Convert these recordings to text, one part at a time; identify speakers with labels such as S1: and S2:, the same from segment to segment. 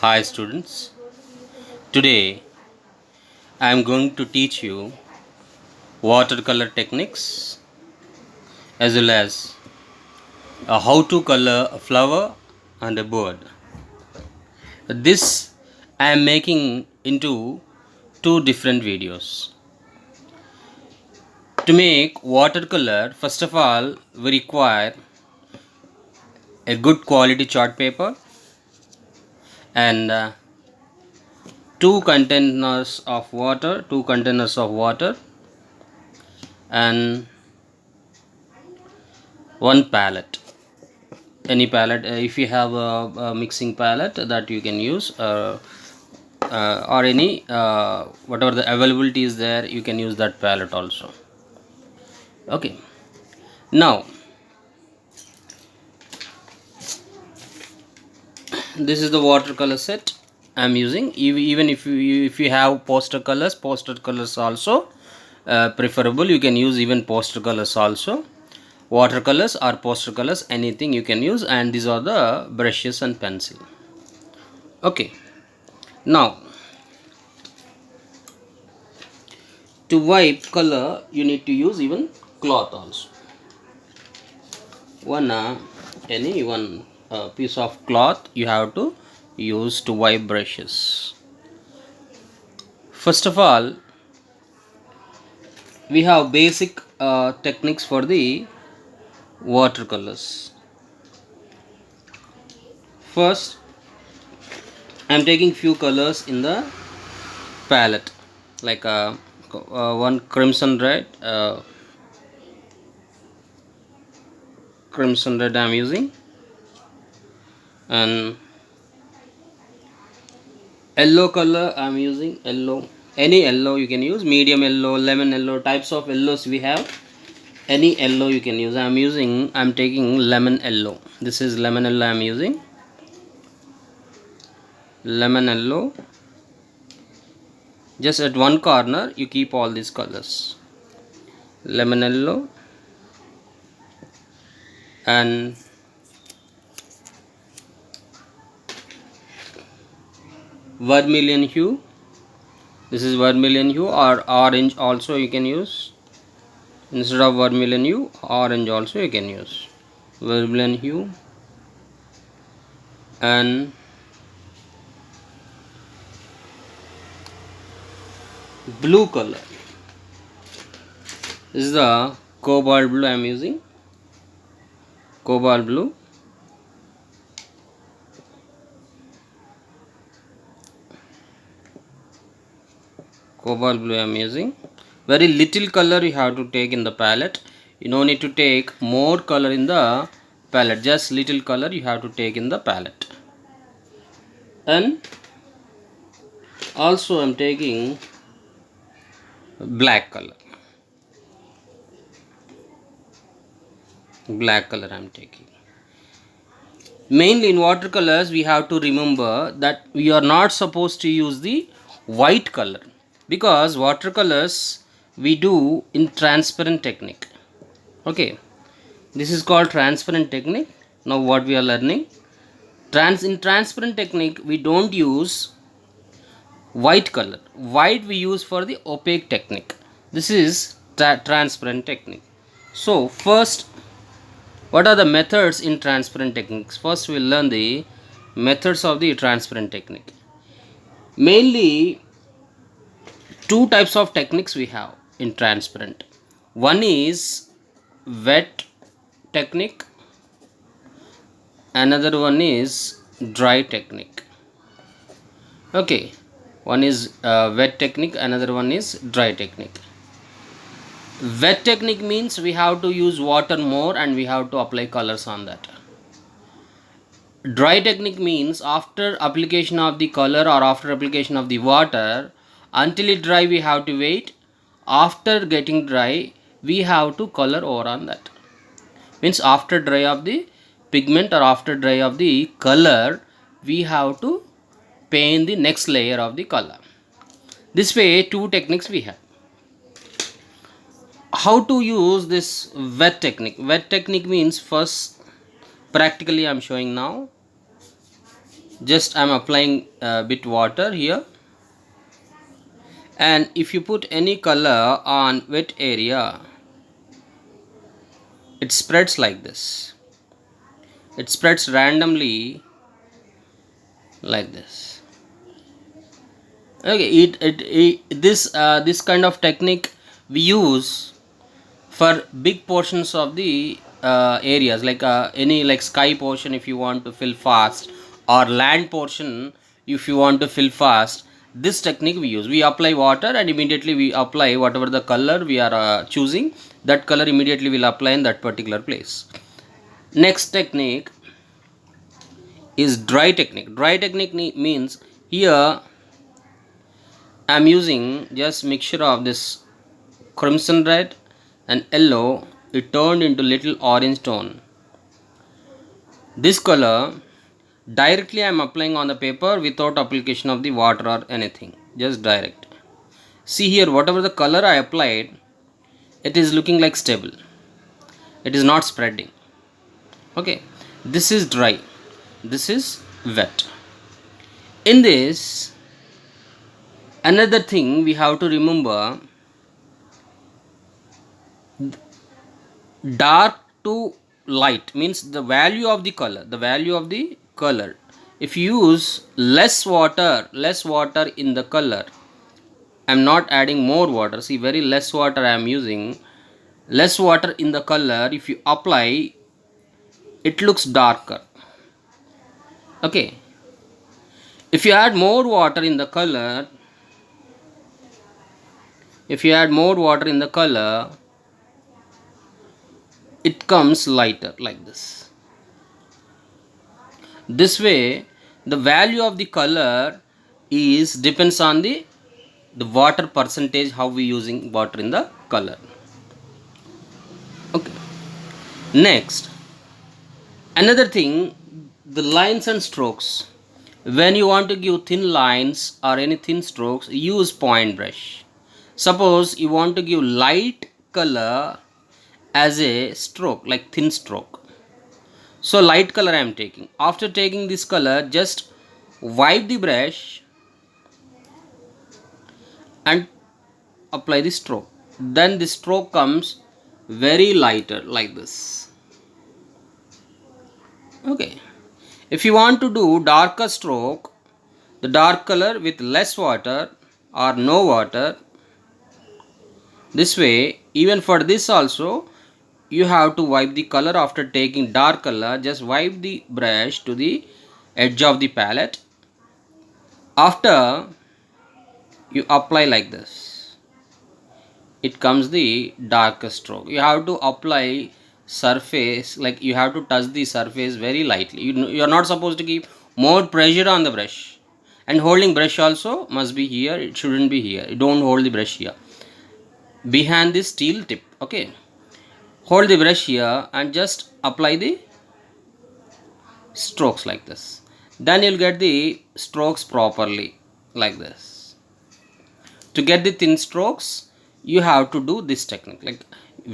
S1: Hi students, today I am going to teach you watercolor techniques as well as how to color a flower and a bird. This I am making into two different videos. To make watercolor, first of all we require a good quality chart paper and two containers of water and one palette. Any palette, if you have a mixing palette that you can use, or any whatever the availability is there, you can use that palette also. Okay, now this is the watercolor set I'm using. Even if you have poster colors also preferable, you can use even poster colors also. Watercolors or poster colors, anything you can use, and these are the brushes and pencil. Okay, now to wipe color you need to use even cloth also. Any one piece of cloth you have to use to wipe brushes. First of all, we have basic techniques for the watercolors. First, I am taking few colors in the palette, like one crimson red I am using, and yellow color I am using. Yellow, any yellow you can use, medium yellow, lemon yellow, types of yellows we have. Any yellow you can use. I'm taking lemon yellow. This is lemon yellow I'm using. Lemon yellow. Just at one corner you keep all these colors. Lemon yellow and vermilion hue. This is vermilion hue, or orange also you can use. Instead of vermilion hue, orange also you can use. Vermilion hue and blue color. This is the cobalt blue I am using. Cobalt blue. Cobalt blue I am using. Very little color you have to take in the palette. You don't need to take more color in the palette. Just little color you have to take in the palette. And also I am taking black color. Black color I am taking. Mainly in watercolors we have to remember that we are not supposed to use the white color, because watercolors we do in transparent technique. Okay, this is called transparent technique. Now what we are learning, in transparent technique we don't use white color. White we use for the opaque technique. This is transparent technique. So first, what are the methods in transparent techniques? First we'll learn the methods of the transparent technique. Mainly two types of techniques we have in transparent. One is wet technique, another one is dry technique. Okay, one is wet technique, another one is dry technique. Wet technique means we have to use water more and we have to apply colors on that. Dry technique means after application of the color or after application of the water, until it dry we have to wait. After getting dry we have to color over on that. Means after dry of the pigment or after dry of the color, we have to paint the next layer of the color. This way two techniques we have. How to use this wet technique? Wet technique means, first practically I am showing now. Just I'm applying a bit water here, and if you put any color on wet area, it spreads like this. It spreads randomly like this. Okay, this kind of technique we use for big portions of the areas, like any like sky portion if you want to fill fast, or land portion if you want to fill fast. This technique we use, we apply water and immediately we apply whatever the color we are choosing, that color immediately will apply in that particular place. Next technique is dry technique. Dry technique means here I am using just mixture of this crimson red and yellow. It turned into little orange tone. This color directly I am applying on the paper without application of the water or anything, just direct. See here, whatever the color I applied, it is looking like stable, it is not spreading. Okay, this is dry, this is wet. In this, another thing we have to remember, dark to light means the value of the color, if you use less water in the color, I'm not adding more water, see, very less water I am using, less water in the color, if you apply, it looks darker. Okay, if you add more water in the color, it comes lighter like this. This way the value of the color is depends on the water percentage, how we using water in the color. Okay, next, another thing, the lines and strokes. When you want to give thin lines or any thin strokes, use point brush. Suppose you want to give light color as a stroke, like thin stroke, so light color I am taking. After taking this color, just wipe the brush and apply the stroke, then the stroke comes very lighter like this. Okay, if you want to do darker stroke, the dark color with less water or no water, this way, even for this also, you have to wipe the color. After taking dark color, just wipe the brush to the edge of the palette. After you apply like this, it comes the darker stroke. You have to apply surface, like you have to touch the surface very lightly. You are not supposed to keep more pressure on the brush, and holding brush also must be here, it shouldn't be here. You don't hold the brush here, behind the steel tip. Okay, hold the brush here and just apply the strokes like this, then you'll get the strokes properly like this. To get the thin strokes, you have to do this technique, like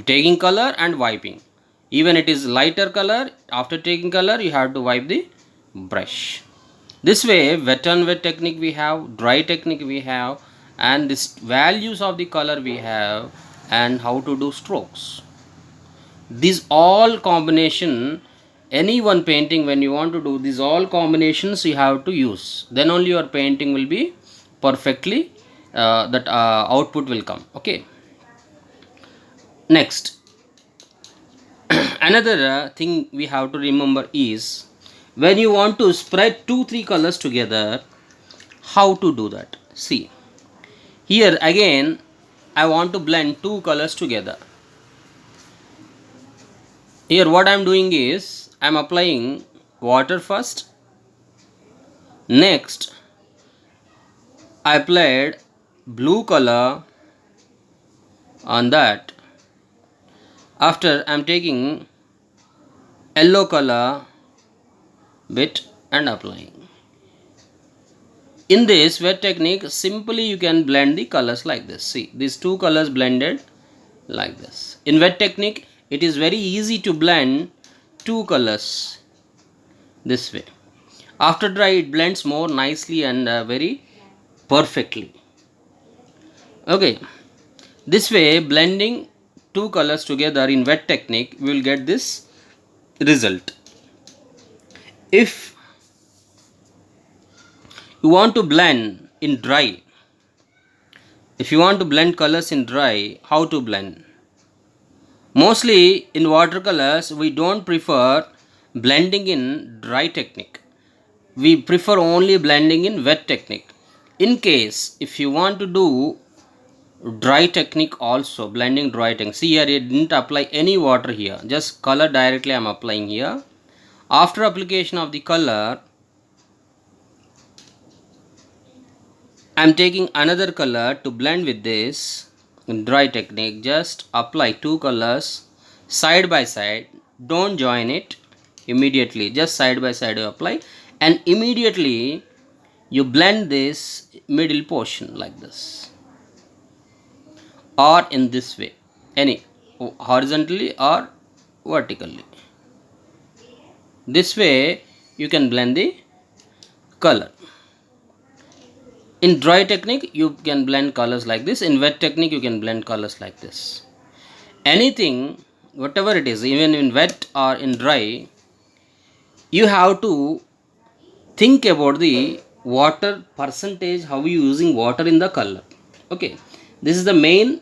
S1: taking color and wiping. Even it is lighter color, after taking color you have to wipe the brush. This way, wet and wet technique we have, dry technique we have, and this values of the color we have, and how to do strokes. These all combination, any one painting, when you want to do these all combinations, you have to use, then only your painting will be perfectly that output will come. Okay, next, another thing we have to remember is, when you want to spread 2-3 colors together, how to do that. See here, again I want to blend 2 colors together. Here what I am doing is, I am applying water first, next I applied blue color on that, after I am taking yellow color bit and applying. In this wet technique, simply you can blend the colors like this. See, these 2 colors blended like this. In wet technique, it is very easy to blend 2 colors this way. After dry it blends more nicely and very perfectly. Okay, this way blending two colors together in wet technique we will get this result. If you want to blend in dry, if you want to blend colors in dry, how to blend? Mostly in watercolors we don't prefer blending in dry technique, we prefer only blending in wet technique. In case if you want to do dry technique also, blending dry technique, see here it didn't apply any water here, just color directly I am applying here. After application of the color I am taking another color to blend with this. In dry technique just apply two colors side by side, don't join it immediately, just side by side you apply, and immediately you blend this middle portion like this or in this way, any horizontally or vertically. This way you can blend the color. In dry technique you can blend colors like this, in wet technique you can blend colors like this. Anything whatever it is, even in wet or in dry, you have to think about the water percentage, how you using water in the color. Okay, this is the main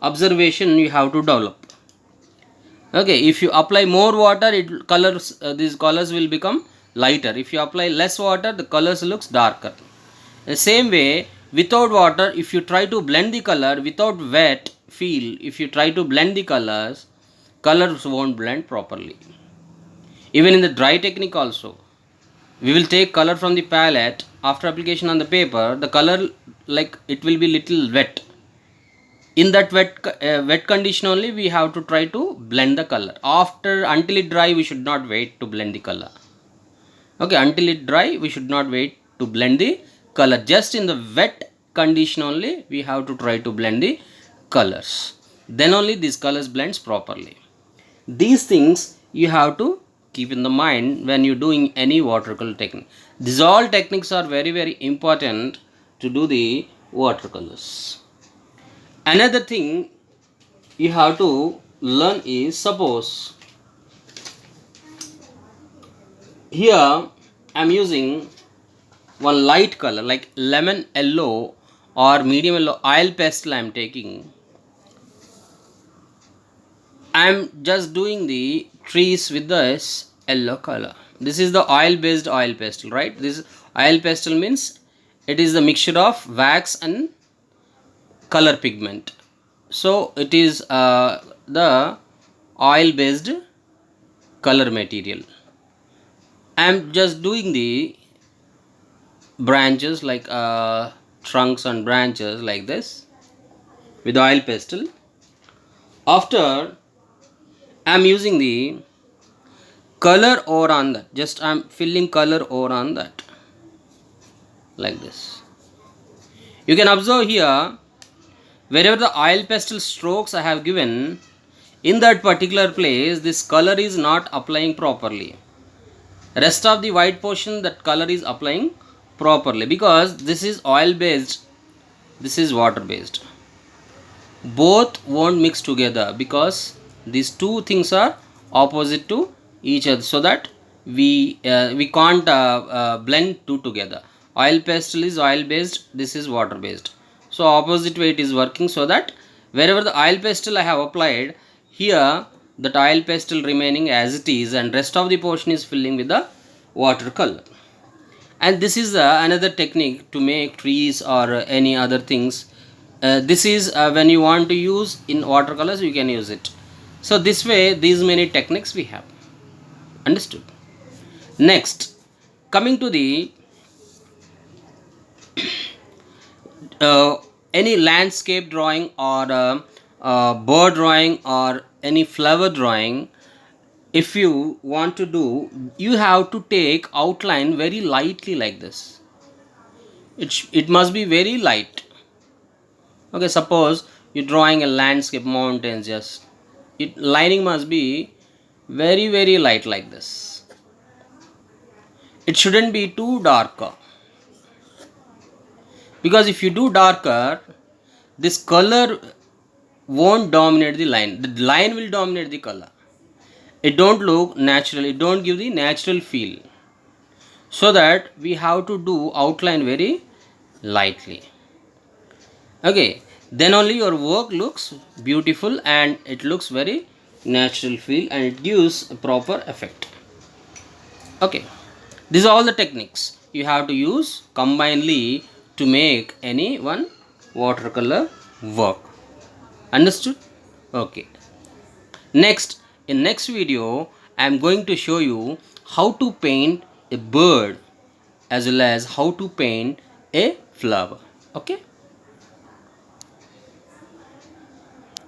S1: observation you have to develop. Okay, if you apply more water it colors, these colors will become lighter. If you apply less water the colors looks darker. The same way without water, if you try to blend the color without wet feel, if you try to blend the colors, colors won't blend properly. Even in the dry technique also, we will take color from the palette, after application on the paper the color like it will be little wet. In that wet condition only we have to try to blend the color. After until it dry we should not wait to blend the color. Okay, until it dry we should not wait to blend the color, just in the wet condition only we have to try to blend the colors, then only these colors blends properly. These things you have to keep in the mind when you're doing any watercolor technique. These all techniques are very important to do the watercolors. Another thing you have to learn is, suppose here I am using one light color like lemon yellow or medium yellow oil pastel I am taking. I am just doing the trees with this yellow color. This is the oil based oil pastel, right? This oil pastel means it is the mixture of wax and color pigment. So it is the oil based color material. I am just doing the branches like trunks and branches like this with oil pastel. After I am using the color over on that, just I am filling color over on that like this. You can observe here wherever the oil pastel strokes I have given, in that particular place this color is not applying properly. Rest of the white portion that color is applying properly, because this is oil based, this is water based. Both won't mix together because these two things are opposite to each other, so that we can't blend two together. Oil pastel is oil based, this is water based, so opposite way it is working, so that wherever the oil pastel I have applied, here that oil pastel remaining as it is and rest of the portion is filling with the watercolor. And this is another technique to make trees or any other things. This is when you want to use in watercolors you can use it. So this way these many techniques we have. Understood? Next, coming to the any landscape drawing or bird drawing or any flower drawing, if you want to do, you have to take outline very lightly like this. It must be very light. Okay, suppose you're drawing a landscape, mountains, just lining must be very light like this. it shouldn't be too darker, because if you do darker, this color won't dominate the line will dominate the color. It don't look natural, it don't give the natural feel. So that we have to do outline very lightly. Okay, then only your work looks beautiful and it looks very natural feel and it gives a proper effect. Okay, these are all the techniques you have to use combinedly to make any one watercolor work. Understood? Okay. Next, in next video, I am going to show you how to paint a bird as well as how to paint a flower. Okay.